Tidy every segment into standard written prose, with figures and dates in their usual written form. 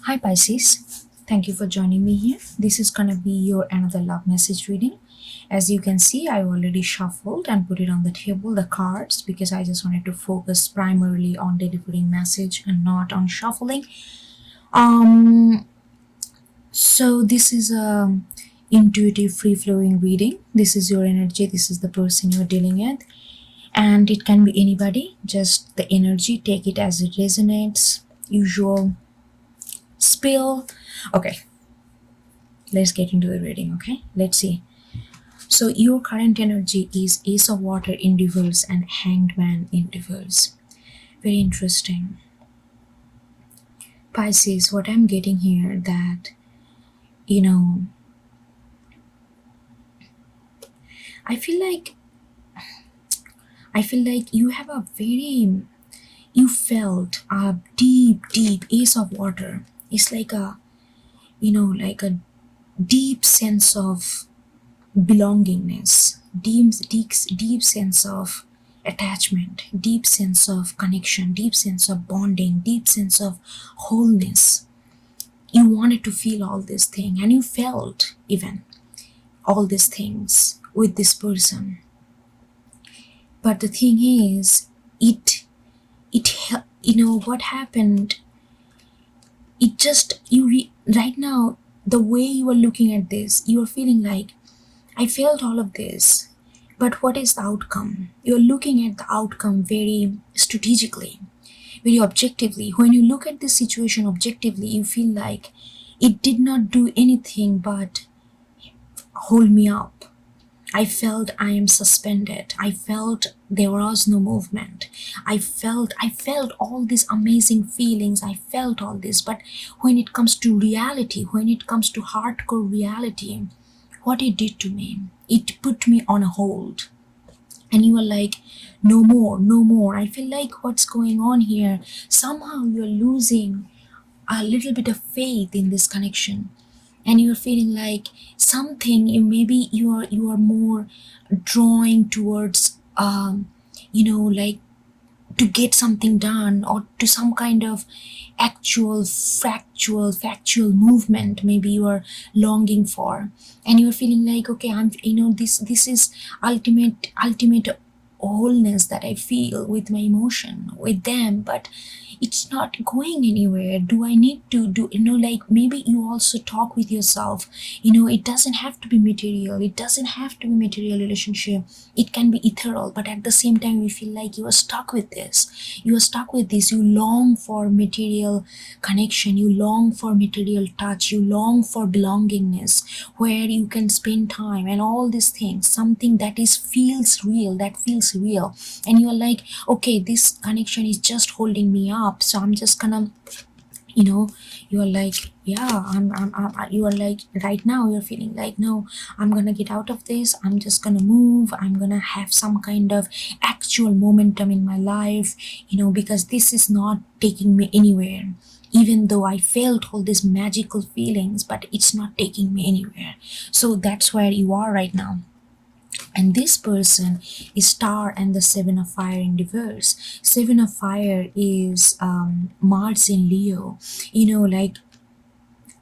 Hi Pisces, thank you for joining me here. This is gonna be your another love message reading. As you can see, I already shuffled and put it on the table, the cards, because I just wanted to focus primarily on delivering message and not on shuffling. Um, so this is a intuitive, free-flowing reading. This is your energy. This is the person you're dealing with, and it can be anybody. Just the energy. Take it as it resonates. Usual spill. Okay, let's get into the reading. Okay, let's see. So your current energy is Ace of Water in reverse and Hanged Man in reverse. Very interesting. Pisces, what I'm getting here that, you know, I feel like you have a very, you felt a deep Ace of Water. It's like a, like a deep sense of belongingness, deep sense of attachment, deep sense of connection, deep sense of bonding, deep sense of wholeness. You wanted to feel all this thing, and you felt even all these things with this person. But the thing is, what happened, it just right now, the way you are looking at this, you are feeling like, I felt all of this, but what is the outcome? You're looking at the outcome very strategically, very objectively. When you look at this situation objectively, you feel like it did not do anything but hold me up. I felt I am suspended. I felt there was no movement. I felt all these amazing feelings. I felt all this. But when it comes to reality, when it comes to hardcore reality, what it did to me, it put me on a hold. And you are like, no more, no more. I feel like what's going on here? Somehow you're losing a little bit of faith in this connection. And you're feeling like something, you are more drawing towards like to get something done, or to some kind of actual factual movement maybe you are longing for. And you're feeling like, okay, this is ultimate wholeness that I feel with my emotion with them, but it's not going anywhere. Do I need to do, like maybe you also talk with yourself, it doesn't have to be material, it doesn't have to be material relationship, it can be ethereal, but at the same time you feel like you are stuck with this, you long for material connection, you long for material touch, you long for belongingness, where you can spend time and all these things, something that feels real. And you're like, okay, this connection is just holding me up, so I'm just gonna, you're like, yeah, you are like, right now you're feeling like, no, I'm gonna get out of this, I'm just gonna move, I'm gonna have some kind of actual momentum in my life, because this is not taking me anywhere. Even though I felt all these magical feelings, but it's not taking me anywhere. So that's where you are right now. And this person is Star and the Seven of Fire in reverse. Seven of Fire is Mars in Leo. Like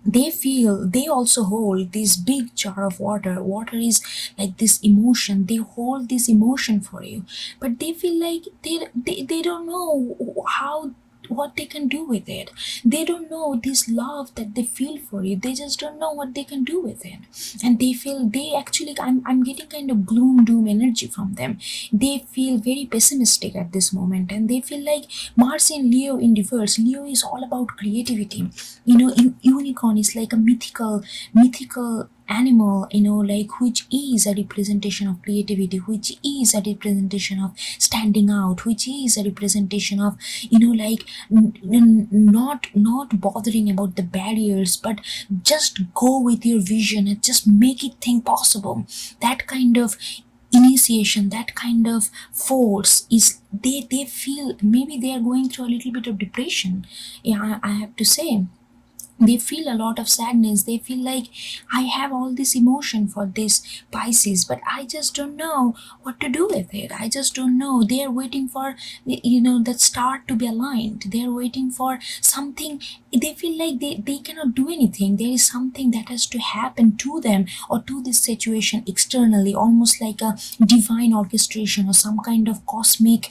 they also hold this big jar of water is like this emotion, they hold this emotion for you, but they feel like they don't know how, what they can do with it. They don't know this love that they feel for you, they just don't know what they can do with it. And they feel, they actually, I'm getting kind of gloom doom energy from them. They feel very pessimistic at this moment, and they feel like Mars in Leo in reverse. Leo is all about creativity. Unicorn is like a mythical animal, like, which is a representation of creativity, which is a representation of standing out, which is a representation of, like, not bothering about the barriers, but just go with your vision and just make it thing possible. That kind of initiation, that kind of force is, they feel maybe they are going through a little bit of depression. Yeah, I have to say, they feel a lot of sadness. They feel like, I have all this emotion for this Pisces, but I just don't know what to do with it. I just don't know. They are waiting for, that star to be aligned. They are waiting for something they feel like they cannot do anything. There is something that has to happen to them or to this situation externally, almost like a divine orchestration or some kind of cosmic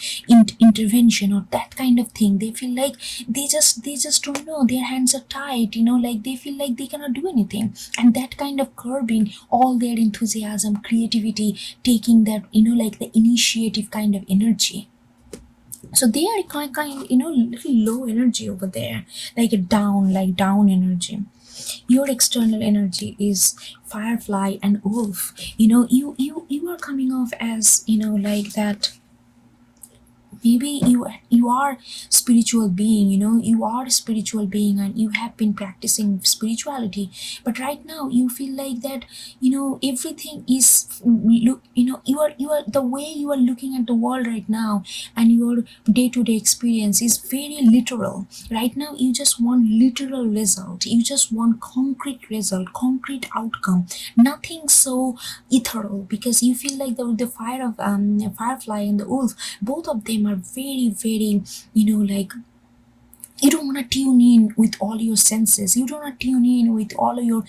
intervention or that kind of thing. They feel like they just don't know, their hands are tied, like they feel like they cannot do anything, and that kind of curbing all their enthusiasm, creativity, taking that, like the initiative kind of energy. So they are kind, little low energy over there, like a down energy. Your external energy is firefly and wolf. You are coming off as, like that. Maybe you are spiritual being, you are a spiritual being and you have been practicing spirituality, but right now you feel like that, everything is look, you are the way you are looking at the world right now, and your day-to-day experience is very literal. Right now you just want literal result, you just want concrete result, concrete outcome, nothing so ethereal, because you feel like the fire of firefly and the wolf, both of them are very very, like, you don't want to tune in with all your senses, you don't want to tune in with all of your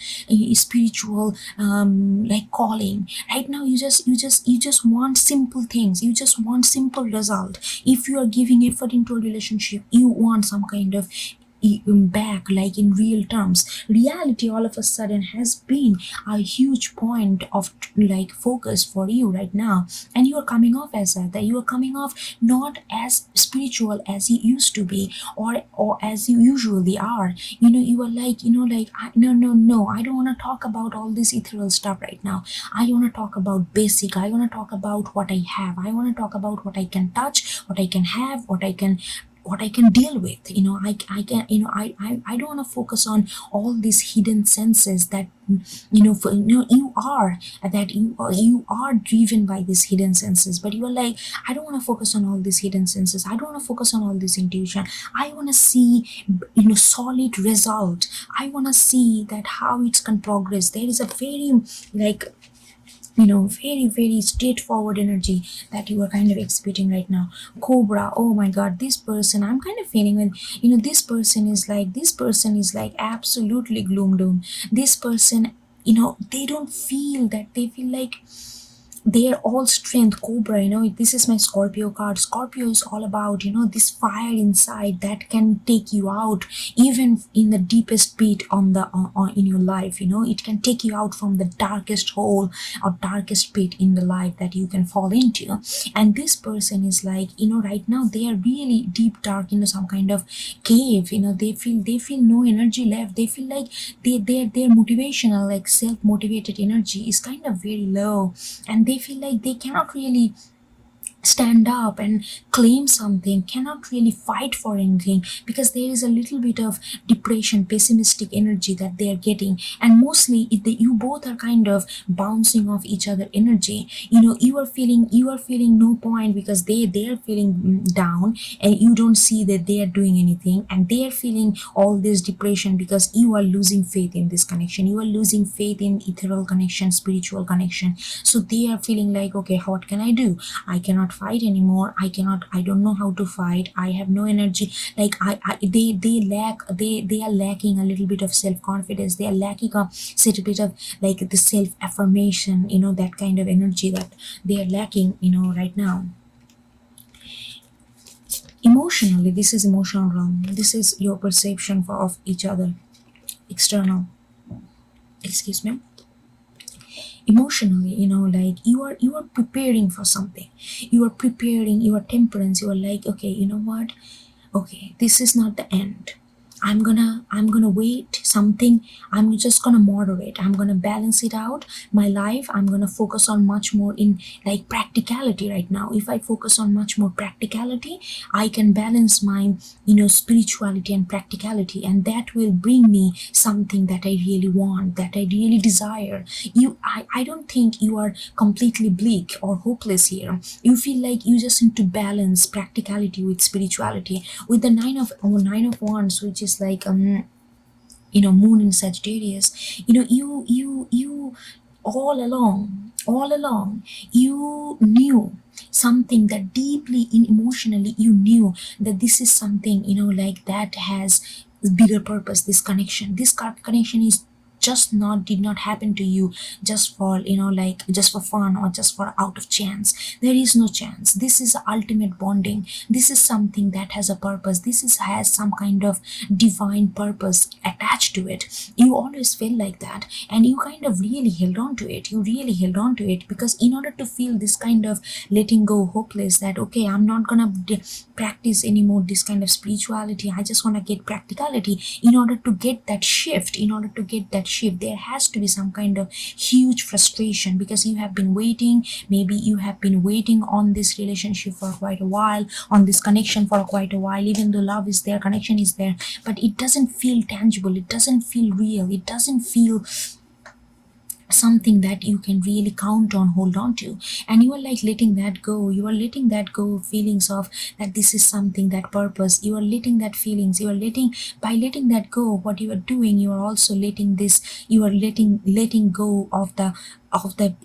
spiritual like calling. Right now you just want simple things, you just want simple result. If you are giving effort into a relationship, you want some kind of back, like in real terms. Reality all of a sudden has been a huge point of like focus for you right now, and you are coming off as that you are coming off not as spiritual as you used to be, or as you usually are. You are like, no, I don't want to talk about all this ethereal stuff right now. I want to talk about basic, I want to talk about what I have, I want to talk about what I can touch, what I can have, what I can deal with. I can, I don't want to focus on all these hidden senses that, you are, that you are driven by these hidden senses, but you are like, I don't want to focus on all these hidden senses, I don't want to focus on all this intuition. I want to see, solid result. I want to see that how it can progress. There is a very, like, very very straightforward energy that you are kind of exhibiting right now. Cobra, oh my god, this person, I'm kind of feeling when, this person is like absolutely gloom doom. This person, they don't feel that, they feel like they're all strength. Cobra, this is my Scorpio card. Scorpio is all about, this fire inside that can take you out even in the deepest pit in your life. It can take you out from the darkest hole or darkest pit in the life that you can fall into. And this person is like, right now they are really deep dark into some kind of cave. They feel no energy left. They feel like their motivational, like self-motivated energy is kind of very low, and they feel like they cannot really stand up and claim something, cannot really fight for anything, because there is a little bit of depression, pessimistic energy that they are getting. And mostly you both are kind of bouncing off each other energy. You are feeling no point, because they are feeling down, and you don't see that they are doing anything, and they are feeling all this depression because you are losing faith in this connection, you are losing faith in ethereal connection, spiritual connection. So they are feeling like, okay, what can I do? I cannot fight anymore, I don't know how to fight, I have no energy. Like they are lacking a little bit of self-confidence, they are lacking a little bit of like the self-affirmation, that kind of energy that they are lacking, right now. Emotionally, this is emotional realm, this is your perception of each other, external, excuse me. Emotionally, like you are preparing for something, you are preparing your temperance, you are like, okay, you know what, okay, this is not the end. I'm gonna wait something. I'm just gonna moderate, I'm gonna balance it out. My life, I'm gonna focus on much more in like practicality right now. If I focus on much more practicality, I can balance my, spirituality and practicality, and that will bring me something that I really want, that I really desire. I don't think you are completely bleak or hopeless here. You feel like you just need to balance practicality with spirituality. With the nine of wands, which is like moon in Sagittarius, you all along you knew something, that deeply in emotionally you knew that this is something, like that has bigger purpose, this connection. This connection is just not did not happen to you just for like just for fun or just for out of chance. There is no chance. This is ultimate bonding. This is something that has a purpose. This is has some kind of divine purpose attached to it. You always feel like that, and you kind of really held on to it. You really held on to it because in order to feel this kind of letting go hopeless, that okay, I'm not gonna practice anymore this kind of spirituality, I just want to get practicality. In order to get that shift, there has to be some kind of huge frustration, because you have been waiting. Maybe you have been waiting on this relationship for quite a while, on this connection for quite a while. Even though love is there, connection is there, but it doesn't feel tangible, it doesn't feel real, it doesn't feel something that you can really count on, hold on to. And you are like letting that go. You are letting that go feelings of that this is something, that purpose. You are letting that feelings. You are letting, by letting that go, what you are doing, you are also letting this, you are letting go of the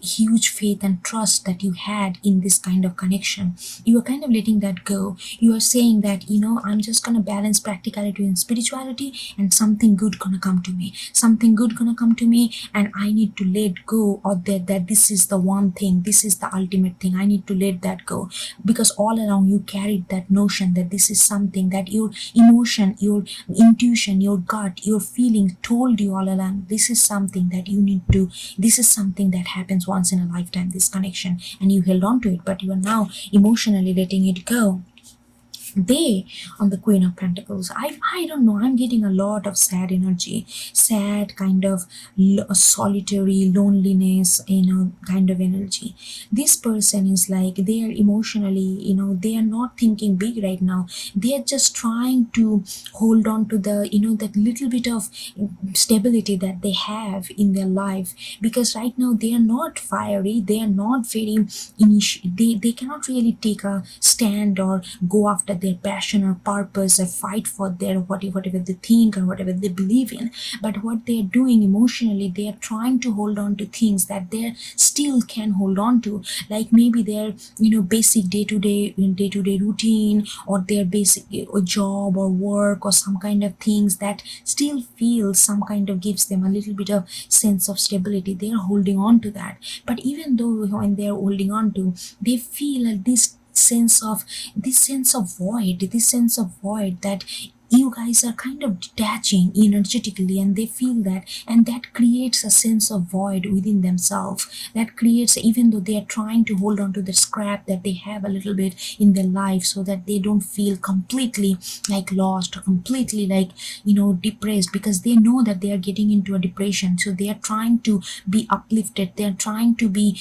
huge faith and trust that you had in this kind of connection. You are kind of letting that go. You are saying that, I'm just gonna balance practicality and spirituality, and something good gonna come to me. Something good gonna come to me, and I need to let go of that this is the one thing, this is the ultimate thing. I need to let that go. Because all along you carried that notion that this is something that your emotion, your intuition, your gut, your feeling told you all along. This is something that you need to, this is something that happens once in a lifetime, this connection, and you held on to it, but you are now emotionally letting it go. They on the Queen of Pentacles, I don't know, I'm getting a lot of sad energy, sad kind of solitary loneliness, kind of energy. This person is like, they are emotionally, they are not thinking big right now. They are just trying to hold on to the, that little bit of stability that they have in their life, because right now they are not fiery, they are not very they cannot really take a stand or go after their passion or purpose or fight for their whatever they think or whatever they believe in. But what they're doing emotionally, they are trying to hold on to things that they still can hold on to, like maybe their basic day-to-day routine, or their basic job or work, or some kind of things that still feels some kind of gives them a little bit of sense of stability. They are holding on to that. But even though when they're holding on to, they feel like this sense of void that you guys are kind of detaching energetically, and they feel that, and that creates a sense of void within themselves. That creates, even though they are trying to hold on to the scrap that they have a little bit in their life, so that they don't feel completely like lost or completely like depressed, because they know that they are getting into a depression. So they are trying to be uplifted, they are trying to be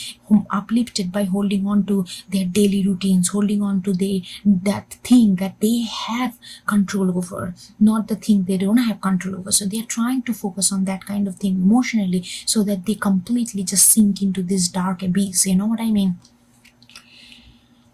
uplifted by holding on to their daily routines, holding on to that thing that they have control over, not the thing they don't have control over. So they're trying to focus on that kind of thing emotionally, so that they completely just sink into this dark abyss. You know what I mean?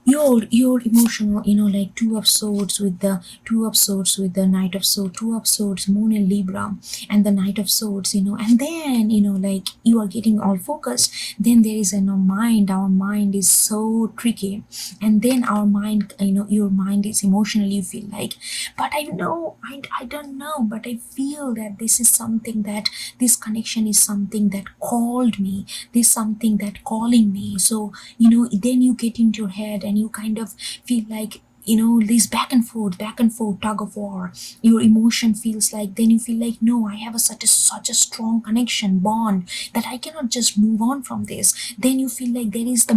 You're emotional, like two of swords with the knight of swords, two of swords, moon in Libra, and the knight of swords, and then like you are getting all focused. Then there is mind. Our mind is so tricky, and then our mind, your mind is emotionally, you feel like, but I know, I don't know, but I feel that this is something, that this connection is something that called me, this something that calling me. So then you get into your head, and you kind of feel like, this back and forth tug of war. Your emotion feels like, then you feel like, no, I have such a strong connection bond that I cannot just move on from this. Then you feel like there is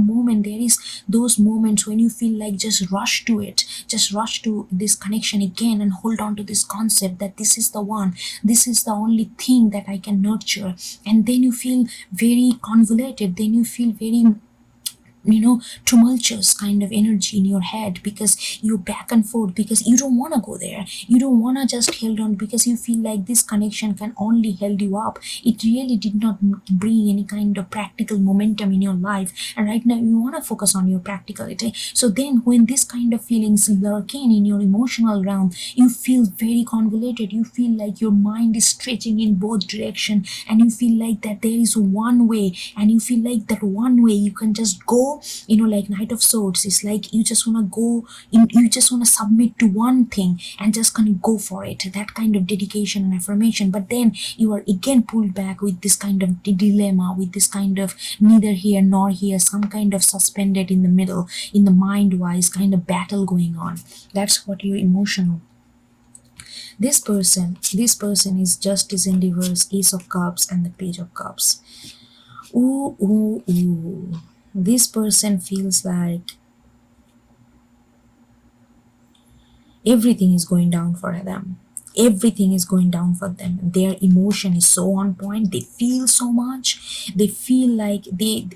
those moments when you feel like just rush to it, just rush to this connection again, and hold on to this concept that this is the one, this is the only thing that I can nurture. And then you feel very convoluted, then you feel very tumultuous kind of energy in your head, because you're back and forth, because you don't want to go there, you don't want to just hold on, because you feel like this connection can only hold you up. It really did not bring any kind of practical momentum in your life, and right now you want to focus on your practicality. So then when this kind of feelings lurking in your emotional realm, you feel very convoluted, you feel like your mind is stretching in both direction, and you feel like that there is one way, and you feel like that one way you can just go go, like Knight of Swords. It's like you just want to go you just want to submit to one thing and just kind of go for it, that kind of dedication and affirmation. But then you are again pulled back with this kind of dilemma, with this kind of neither here nor here, some kind of suspended in the middle, in the mind wise kind of battle going on. That's what you're emotional. This person is Justice in reverse, Ace of Cups and the Page of Cups. Ooh, ooh, ooh. This person feels like everything is going down for them. Everything is going down for them. Their emotion is so on point. They feel so much. They feel like they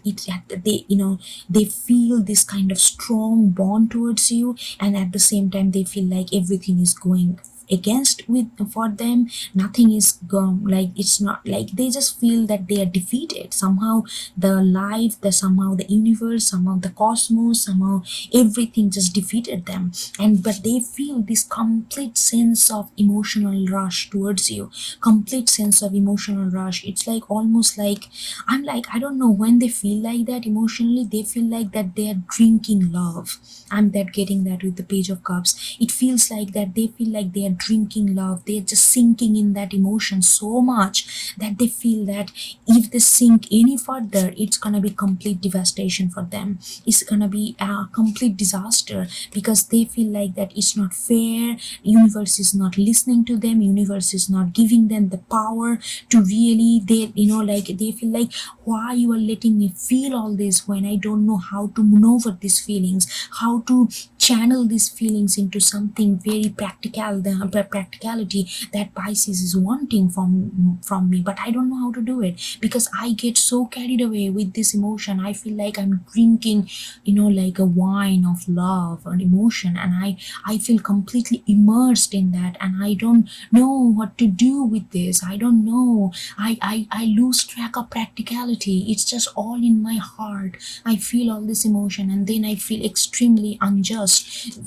feel this kind of strong bond towards you, and at the same time they feel like everything is going against with for them. Nothing is gone, like it's not like they just feel that they are defeated somehow. The life, the somehow the universe, somehow the cosmos, somehow everything just defeated them. And but they feel this complete sense of emotional rush towards you, complete sense of emotional rush. It's like almost like I don't know, when they feel like that emotionally, they feel like that they are drinking love. I'm that getting that with the Page of Cups. It feels like that they feel like they are drinking love. They're just sinking in that emotion so much that they feel that if they sink any further, it's gonna be complete devastation for them. It's gonna be a complete disaster, because they feel like that it's not fair. Universe is not listening to them. Universe is not giving them the power to really, they they feel like, why you are letting me feel all this when I don't know how to maneuver these feelings, how to channel these feelings into something very practical, the practicality that Pisces is wanting from me. But I don't know how to do it, because I get so carried away with this emotion. I feel like I'm drinking like a wine of love and emotion, and I feel completely immersed in that, and I don't know what to do with this. I don't know. I lose track of practicality. It's just all in my heart. I feel all this emotion, and then I feel extremely unjust,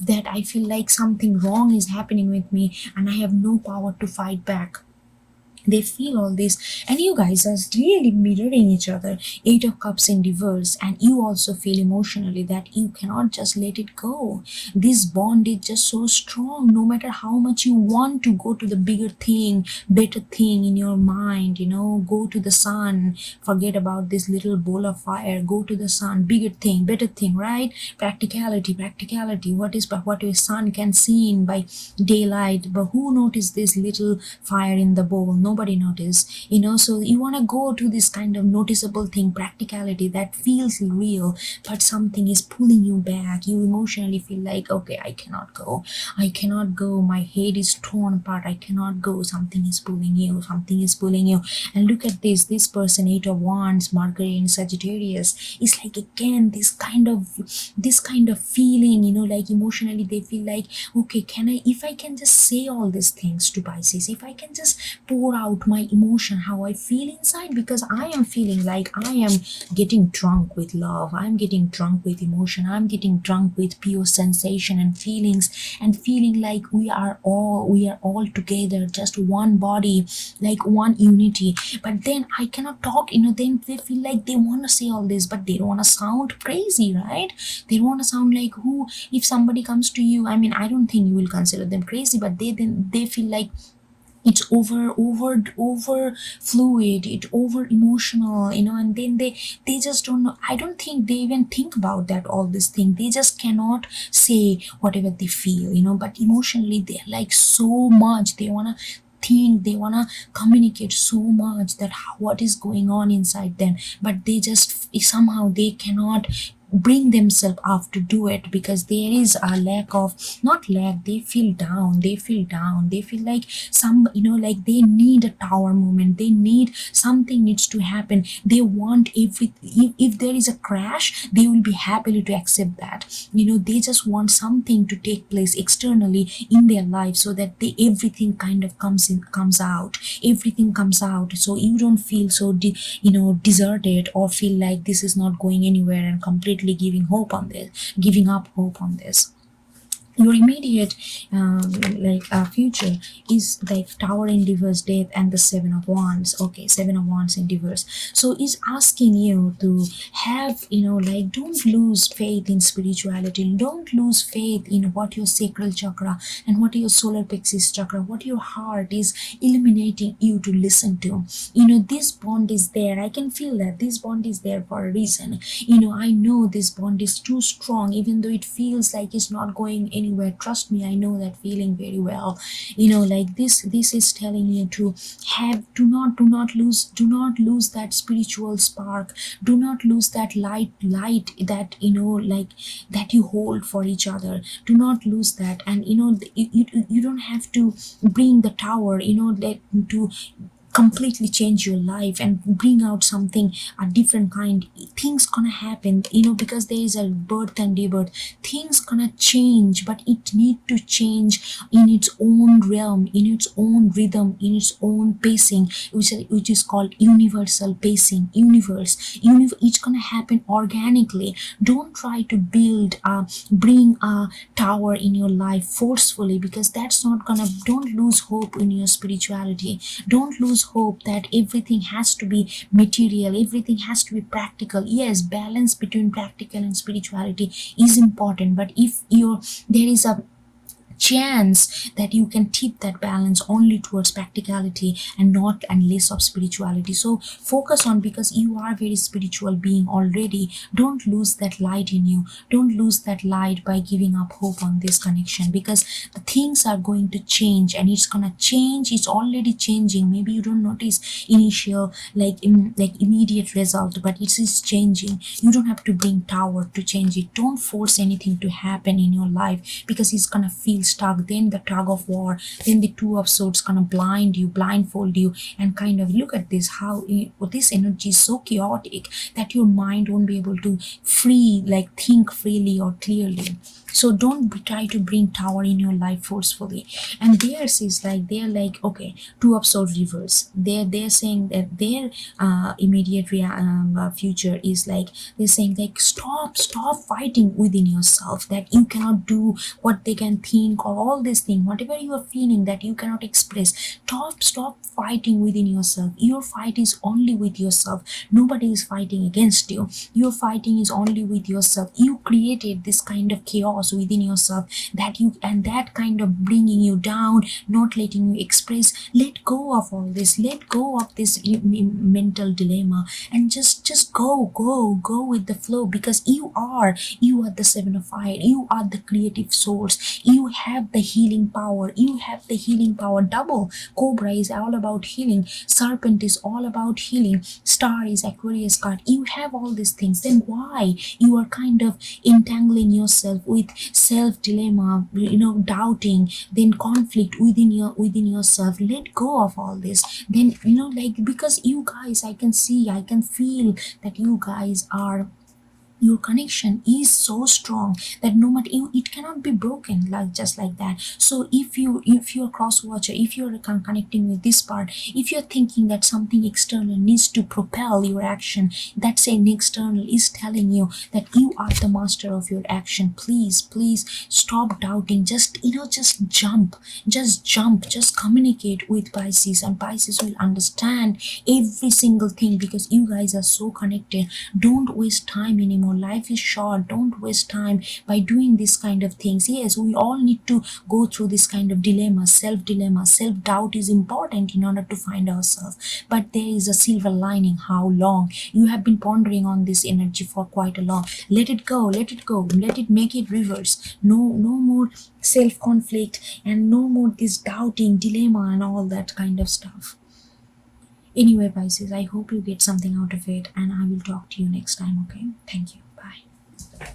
that I feel like something wrong is happening with me and I have no power to fight back. They feel all this, and you guys are really mirroring each other. Eight of Cups in reverse, and you also feel emotionally that you cannot just let it go. This bond is just so strong. No matter how much you want to go to the bigger thing, better thing in your mind, go to the sun, forget about this little ball of fire, go to the sun, bigger thing, better thing, right? Practicality. What your sun can see in by daylight, but who noticed this little fire in the bowl? Nobody noticed. So you want to go to this kind of noticeable thing, practicality that feels real, but something is pulling you back. You emotionally feel like, okay, I cannot go, my head is torn apart, I cannot go. Something is pulling you. And look at this person, Eight of Wands, Mercury in Sagittarius, is like again this kind of feeling, like emotionally they feel like, okay, if I can just say all these things to Pisces, if I can just pour out my emotion, how I feel inside, because I am feeling like I am getting drunk with love, I'm getting drunk with emotion, I'm getting drunk with pure sensation and feelings, and feeling like we are all together, just one body, like one unity. But then I cannot talk, then they feel like they want to say all this, but they don't want to sound crazy, right? They don't want to sound like who. If somebody comes to you, I mean, I don't think you will consider them crazy, but they feel like it's over fluid, it over emotional, and then they just don't know. I don't think they even think about that, all this thing. They just cannot say whatever they feel, but emotionally they're like so much, they want to think, they want to communicate so much that what is going on inside them, but they just somehow they cannot bring themselves up to do it, because there is a lack of, not lack, they feel down, they feel like some, like they need a tower moment, they need something needs to happen. They want if there is a crash, they will be happily to accept that. They just want something to take place externally in their life, so that everything kind of comes out, everything comes out, so you don't feel so deserted, or feel like this is not going anywhere and completely giving up hope on this. your immediate future is like tower in reverse, death, and the seven of wands. Okay, seven of wands in reverse, so it's asking you to have, don't lose faith in spirituality, don't lose faith in what your sacral chakra and what your solar plexus chakra, what your heart is illuminating you to listen to. This bond is there, I can feel that this bond is there for a reason. I know this bond is too strong, even though it feels like it's not going anywhere. Trust me, I know that feeling very well. This is telling you to have, do not lose that spiritual spark, do not lose that light that, that you hold for each other. Do not lose that. And you don't have to bring the tower, that to completely change your life and bring out something a different kind. Things gonna happen, because there is a birth and rebirth. Things gonna change, but it need to change in its own realm, in its own rhythm, in its own pacing, which is called universal pacing. It's gonna happen organically. Don't try to bring a tower in your life forcefully, because that's not gonna. Don't lose hope in your spirituality. Don't lose hope that everything has to be material, everything has to be practical. Yes, balance between practical and spirituality is important, but if there is a chance that you can tip that balance only towards practicality and not and less of spirituality. So focus on, because you are a very spiritual being already. Don't lose that light in you. Don't lose that light by giving up hope on this connection, because the things are going to change, and it's gonna change. It's already changing. Maybe you don't notice initial like immediate result, but it is changing. You don't have to bring tower to change it. Don't force anything to happen in your life, because it's gonna feel stuck. Then the tug of war, then the two of swords gonna blindfold you, and kind of look at this, how this energy is so chaotic that your mind won't be able to think freely or clearly. So don't try to bring tower in your life forcefully. And theirs is like, they're like, okay, two of swords reverse, they're saying that their immediate future is like, they're saying like, stop fighting within yourself, that you cannot do what they can think, or all this thing, whatever you are feeling that you cannot express. Stop fighting within yourself. Your fight is only with yourself. Nobody is fighting against you. Your fighting is only with yourself. You created this kind of chaos within yourself, that kind of bringing you down, not letting you express. Let go of all this. Let go of this mental dilemma, and just go with the flow, because you are the seven of fire. You are the creative source. You have the healing power. You have the healing power double. Cobra is all about healing. Serpent is all about healing. Star is Aquarius card. You have all these things. Then why you are kind of entangling yourself with self dilemma, doubting, then conflict within yourself? Let go of all this. Then because you guys, I can see, I can feel that you guys are, your connection is so strong that no matter you, it cannot be broken like just like that. So if you're a cross watcher, if you're connecting with this part, if you're thinking that something external needs to propel your action, that same external is telling you that you are the master of your action. Please stop doubting. Just jump, just communicate with Pisces, and Pisces will understand every single thing, because you guys are so connected. Don't waste time anymore. Life is short. Don't waste time by doing this kind of things. Yes, we all need to go through this kind of dilemma. Self doubt is important in order to find ourselves, but there is a silver lining. How long you have been pondering on this energy for quite a long. Let it go, let it make it reverse. No more self conflict, and no more this doubting dilemma and all that kind of stuff. Anyway, Pisces, I hope you get something out of it, and I will talk to you next time. Okay, thank you. Bye.